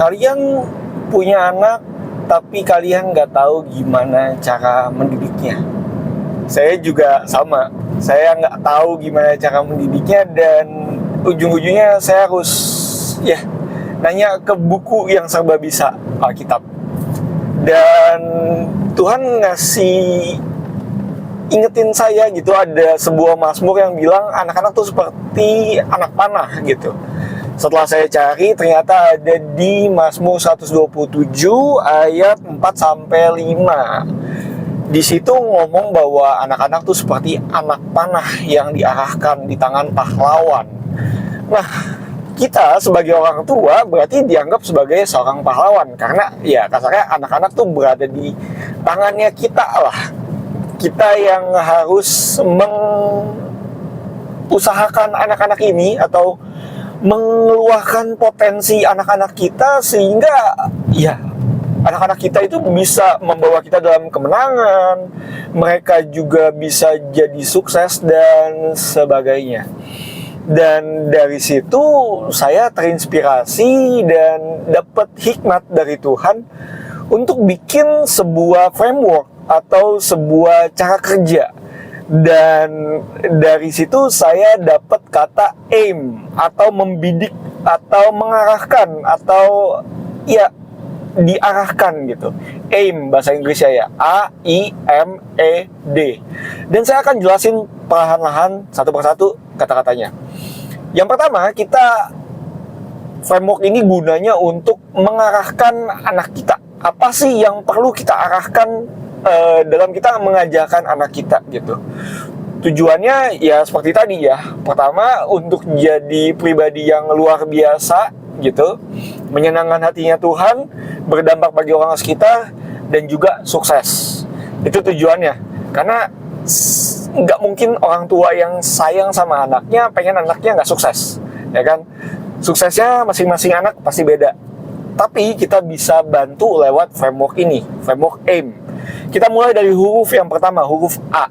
Kalian punya anak, tapi kalian nggak tahu gimana cara mendidiknya. Saya juga sama. Saya nggak tahu gimana cara mendidiknya, dan ujung-ujungnya saya harus nanya ke buku yang serba bisa, Alkitab. Dan Tuhan ngasih ingetin saya gitu, ada sebuah mazmur yang bilang anak-anak tuh seperti anak panah gitu. Setelah saya cari, ternyata ada di Mazmur 127 ayat 4 sampai 5. Di situ ngomong bahwa anak-anak tuh seperti anak panah yang diarahkan di tangan pahlawan. Nah, kita sebagai orang tua berarti dianggap sebagai seorang pahlawan, karena ya kasarnya anak-anak tuh berada di tangannya kita lah. Kita yang harus mengusahakan anak-anak ini atau mengeluarkan potensi anak-anak kita, sehingga ya anak-anak kita itu bisa membawa kita dalam kemenangan, mereka juga bisa jadi sukses dan sebagainya. Dan dari situ saya terinspirasi dan dapat hikmat dari Tuhan untuk bikin sebuah framework atau sebuah cara kerja. Dan dari situ saya dapat kata aim atau membidik atau mengarahkan atau ya diarahkan gitu. Aim bahasa Inggrisnya ya, AIMED. Dan saya akan jelasin perlahan-lahan satu persatu kata-katanya. Yang pertama, framework ini gunanya untuk mengarahkan anak kita. Apa sih yang perlu kita arahkan dalam kita mengajarkan anak kita gitu. Tujuannya ya seperti tadi ya. Pertama, untuk jadi pribadi yang luar biasa gitu, menyenangkan hatinya Tuhan, berdampak bagi orang sekitar, dan juga sukses. Itu tujuannya. Karena nggak mungkin orang tua yang sayang sama anaknya pengen anaknya nggak sukses, ya kan? Suksesnya masing-masing anak pasti beda. Tapi kita bisa bantu lewat framework ini, framework AIM. Kita mulai dari huruf yang pertama, huruf A.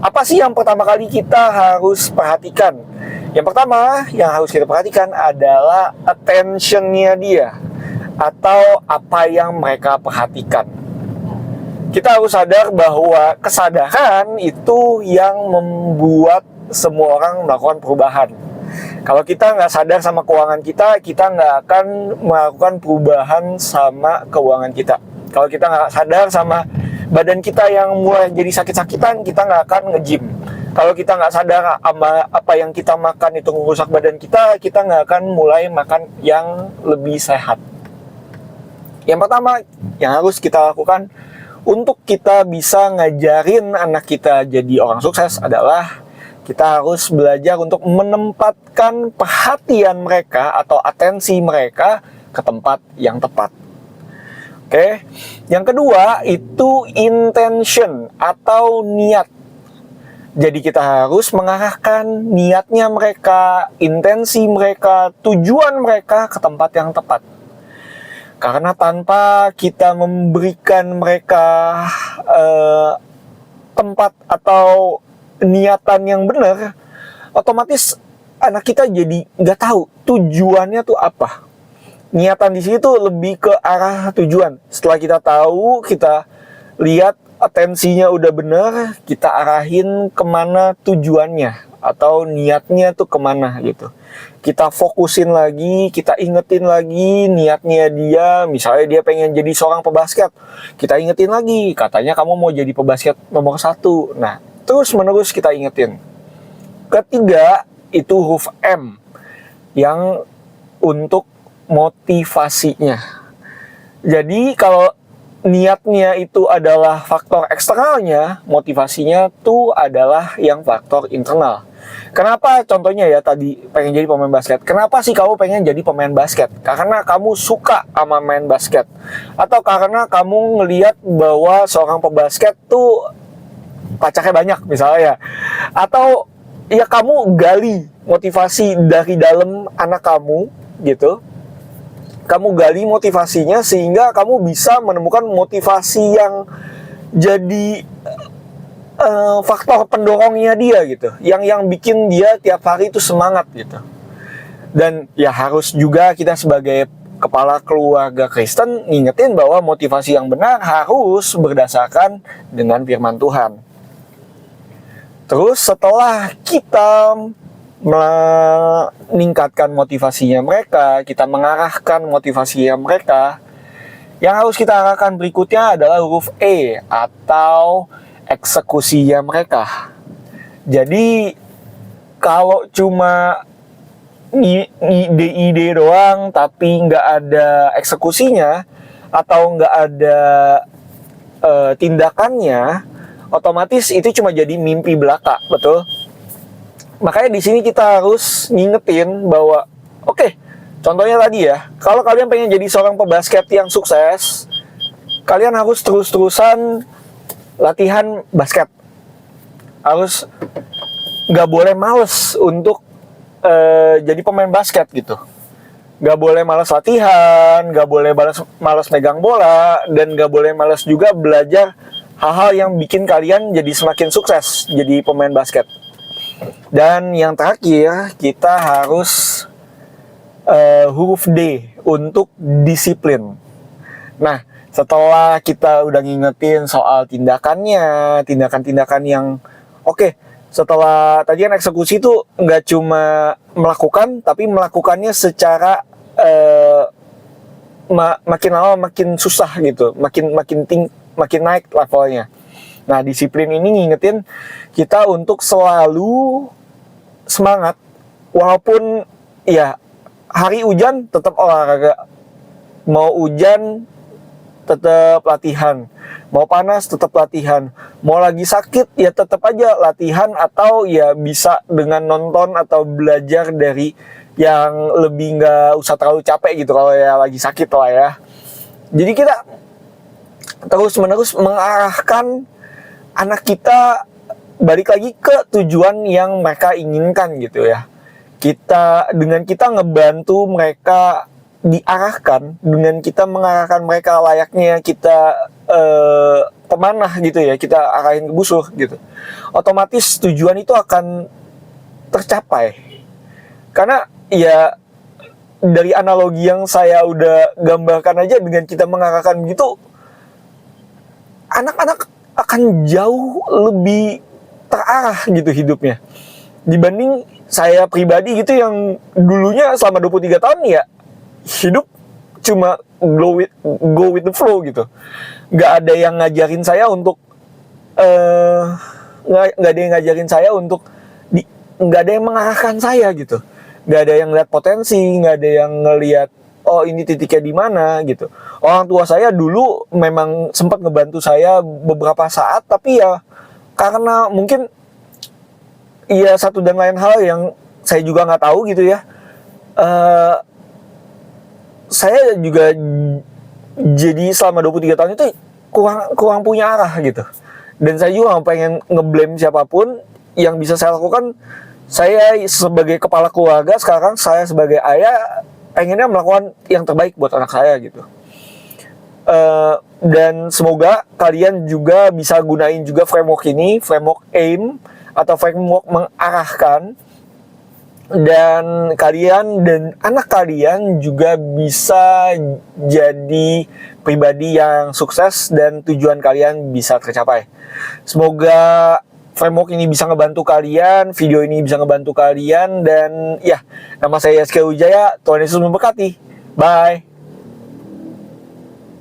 Apa sih yang pertama kali kita harus perhatikan? Yang pertama yang harus kita perhatikan adalah attention-nya dia, atau apa yang mereka perhatikan. Kita harus sadar bahwa kesadaran itu yang membuat semua orang melakukan perubahan. Kalau kita nggak sadar sama keuangan kita, kita nggak akan melakukan perubahan sama keuangan kita. Kalau kita nggak sadar sama badan kita yang mulai jadi sakit-sakitan, kita nggak akan nge-gym. Kalau kita nggak sadar sama apa yang kita makan itu merusak badan kita, kita nggak akan mulai makan yang lebih sehat. Yang pertama yang harus kita lakukan untuk kita bisa ngajarin anak kita jadi orang sukses adalah kita harus belajar untuk menempatkan perhatian mereka atau atensi mereka ke tempat yang tepat. Oke. Yang kedua itu intention atau niat. Jadi kita harus mengarahkan niatnya mereka, intensi mereka, tujuan mereka ke tempat yang tepat. Karena tanpa kita memberikan mereka tempat atau niatan yang benar, otomatis anak kita jadi nggak tahu tujuannya tuh apa. Niatan di situ lebih ke arah tujuan. Setelah kita tahu, kita lihat atensinya udah benar, kita arahin kemana tujuannya atau niatnya tuh kemana gitu. Kita fokusin lagi, kita ingetin lagi niatnya dia. Misalnya dia pengen jadi seorang pebasket, kita ingetin lagi, katanya kamu mau jadi pebasket nomor 1. Nah, terus menerus kita ingetin. Ketiga itu huruf M yang untuk motivasinya. Jadi kalau niatnya itu adalah faktor eksternalnya, motivasinya tuh adalah yang faktor internal. Kenapa contohnya ya tadi pengen jadi pemain basket? Kenapa sih kamu pengen jadi pemain basket? Karena kamu suka sama main basket, atau karena kamu ngelihat bahwa seorang pebasket tuh pacarnya banyak misalnya, atau ya kamu gali motivasi dari dalam anak kamu gitu. Kamu gali motivasinya sehingga kamu bisa menemukan motivasi yang jadi faktor pendorongnya dia gitu, yang bikin dia tiap hari itu semangat gitu. Dan ya harus juga kita sebagai kepala keluarga Kristen ngingetin bahwa motivasi yang benar harus berdasarkan dengan firman Tuhan. Terus setelah kita meningkatkan motivasinya mereka, kita mengarahkan motivasinya mereka, yang harus kita arahkan berikutnya adalah huruf E atau eksekusinya mereka. Jadi kalau cuma ide-ide doang tapi nggak ada eksekusinya atau nggak ada tindakannya, otomatis itu cuma jadi mimpi belaka, betul? Makanya di sini kita harus ngingetin bahwa oke, contohnya tadi ya, kalau kalian pengen jadi seorang pebasket yang sukses, kalian harus terus-terusan latihan basket. Harus nggak boleh males untuk jadi pemain basket gitu. Nggak boleh malas latihan, nggak boleh malas megang bola, dan nggak boleh malas juga belajar hal-hal yang bikin kalian jadi semakin sukses jadi pemain basket. Dan yang terakhir, kita harus huruf D untuk disiplin. Nah, setelah kita udah ngingetin soal tindakan-tindakan yang oke, setelah tadi kan eksekusi itu nggak cuma melakukan, tapi melakukannya secara makin lama makin susah gitu, makin naik levelnya. Nah, disiplin ini ngingetin kita untuk selalu semangat, walaupun ya hari hujan tetap olahraga, mau hujan tetap latihan, mau panas tetap latihan, mau lagi sakit ya tetap aja latihan, atau ya bisa dengan nonton atau belajar dari yang lebih nggak usah terlalu capek gitu kalau ya lagi sakit lah ya. Jadi kita terus-menerus mengarahkan anak kita balik lagi ke tujuan yang mereka inginkan gitu ya. Dengan kita ngebantu mereka diarahkan, dengan kita mengarahkan mereka layaknya kita pemanah gitu ya, kita arahin ke busur gitu, otomatis tujuan itu akan tercapai. Karena ya dari analogi yang saya udah gambarkan aja, dengan kita mengarahkan gitu, anak-anak akan jauh lebih terarah gitu hidupnya dibanding saya pribadi gitu yang dulunya selama 23 tahun ya hidup cuma go with the flow gitu. Nggak ada yang ngajarin saya untuk nggak ada yang ngajarin saya untuk nggak ada yang mengarahkan saya gitu. Nggak ada yang lihat potensi, nggak ada yang ngelihat oh ini titiknya di mana gitu. Orang tua saya dulu memang sempat ngebantu saya beberapa saat, tapi ya karena mungkin ya satu dan lain hal yang saya juga nggak tahu gitu ya. Saya juga jadi selama 23 tahun itu kurang punya arah gitu. Dan saya juga nggak pengen ngeblame siapapun. Yang bisa saya lakukan, saya sebagai kepala keluarga sekarang, saya sebagai ayah pengennya melakukan yang terbaik buat anak saya gitu. Dan semoga kalian juga bisa gunain juga framework ini, framework AIM atau framework mengarahkan, dan kalian dan anak kalian juga bisa jadi pribadi yang sukses dan tujuan kalian bisa tercapai. Semoga framework ini bisa ngebantu kalian, video ini bisa ngebantu kalian, dan ya, nama saya Yaskiel Wijaya. Tuhan Yesus memberkati. Bye.